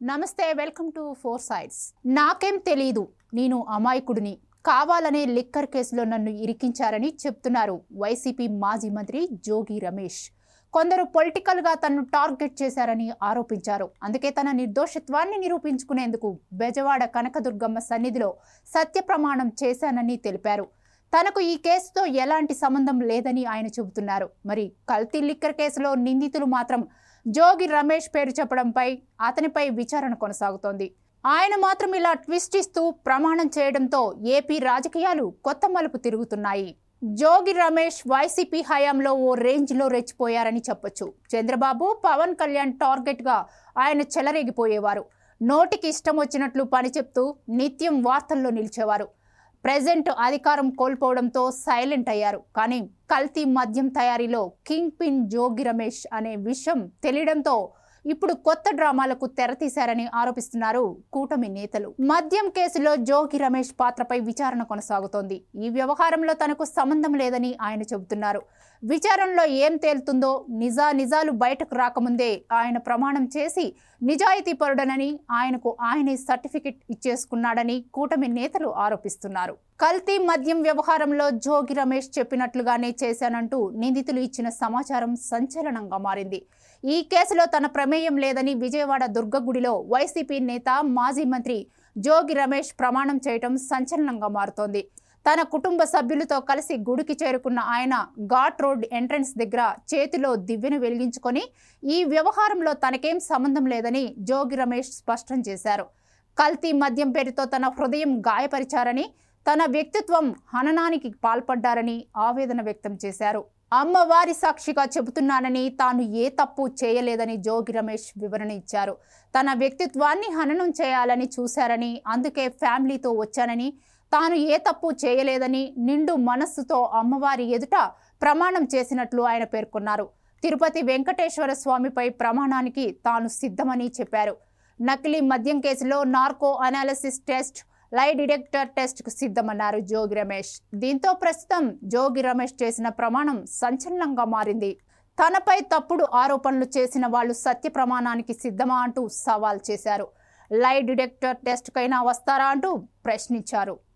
నమస్తే welcome to four sides. నాకేం తెలీదు, నేను అమాయకుడిని, కావాలనే లిక్కర్ కేసులో నన్ను ఇరికించారని చెప్తున్నారు వైసీపీ మాజీ మంత్రి జోగి రమేష్. కొందరు పొలిటికల్ గా తనను టార్గెట్ చేశారని ఆరోపించారు. అందుకే తన నిర్దోషత్వాన్ని నిరూపించుకునేందుకు బెజవాడ కనకదుర్గమ్మ సన్నిధిలో సత్యప్రమాణం చేశానని తెలిపారు. తనకు ఈ కేసుతో ఎలాంటి సంబంధం లేదని ఆయన చెబుతున్నారు. మరి కల్తీ లిక్కర్ కేసులో నిందితులు మాత్రం జోగి రమేష్ పేరు చెప్పడంపై అతనిపై విచారణ కొనసాగుతోంది. ఆయన మాత్రం ఇలా ట్విస్ట్ ఇస్తూ ప్రమాణం చేయడంతో ఏపీ రాజకీయాలు కొత్త మలుపు తిరుగుతున్నాయి. జోగి రమేష్ వైసీపీ హయాంలో ఓ రేంజ్లో రెచ్చిపోయారని చెప్పొచ్చు. చంద్రబాబు, పవన్ కళ్యాణ్ టార్గెట్ గా ఆయన చెలరేగిపోయేవారు. నోటికి ఇష్టం వచ్చినట్లు పని చెప్తూ నిత్యం వార్తల్లో నిలిచేవారు. ప్రెజెంట్ అధికారం కోల్పోవడంతో సైలెంట్ అయ్యారు. కానీ కల్తీ మద్యం తయారీలో కింగ్ పిన్ జోగి రమేష్ అనే విషయం తెలియడంతో ఇప్పుడు కొత్త డ్రామాలకు తెరతీశారని ఆరోపిస్తున్నారు కూటమి నేతలు. మద్యం కేసులో జోగి రమేష్ పాత్రపై విచారణ కొనసాగుతోంది. ఈ వ్యవహారంలో తనకు సంబంధం లేదని ఆయన చెబుతున్నారు. విచారణలో ఏం తేలుతుందో నిజాలు బయటకు రాకముందే ఆయన ప్రమాణం చేసి నిజాయితీ పరుడనని, ఆయనకు ఆయనే సర్టిఫికెట్ ఇచ్చేసుకున్నాడని కూటమి నేతలు ఆరోపిస్తున్నారు. కల్తీ మద్యం వ్యవహారంలో జోగి రమేష్ చెప్పినట్లుగానే చేశానంటూ నిందితులు ఇచ్చిన సమాచారం సంచలనంగా మారింది. ఈ కేసులో తన ప్రమేయం లేదని విజయవాడ దుర్గగుడిలో వైసీపీ నేత, మాజీ మంత్రి జోగి రమేష్ ప్రమాణం చేయటం సంచలనంగా మారుతోంది. తన కుటుంబ సభ్యులతో కలిసి గుడికి చేరుకున్న ఆయన ఘాట్ రోడ్ ఎంట్రన్స్ దగ్గర చేతిలో దివ్యను వెలిగించుకొని ఈ వ్యవహారంలో తనకేం సంబంధం లేదని జోగి రమేష్ స్పష్టం చేశారు. కల్తీ మద్యం పేరుతో తన హృదయం గాయపరిచారని, తన వ్యక్తిత్వం హననానికి పాల్పడ్డారని ఆవేదన వ్యక్తం చేశారు. అమ్మవారి సాక్షిగా చెబుతున్నానని, తాను ఏ తప్పు చేయలేదని జోగి రమేష్ వివరణ ఇచ్చారు. తన వ్యక్తిత్వాన్ని హననం చేయాలని చూశారని, అందుకే ఫ్యామిలీతో వచ్చానని, తాను ఏ తప్పు చేయలేదని నిండు మనస్సుతో అమ్మవారి ఎదుట ప్రమాణం చేసినట్లు ఆయన పేర్కొన్నారు. తిరుపతి వెంకటేశ్వర స్వామిపై ప్రమాణానికి తాను సిద్ధమని చెప్పారు. నకిలీ మద్యం కేసులో narco analysis test, lie detector టెస్ట్కు సిద్ధమన్నారు జోగి రమేష్. దీంతో ప్రస్తుతం జోగి రమేష్ చేసిన ప్రమాణం సంచలనంగా మారింది. తనపై తప్పుడు ఆరోపణలు చేసిన వాళ్ళు సత్య ప్రమాణానికి సిద్ధమా అంటూ సవాల్ చేశారు. లై డిటెక్టర్ టెస్ట్కైనా వస్తారా అంటూ ప్రశ్నించారు.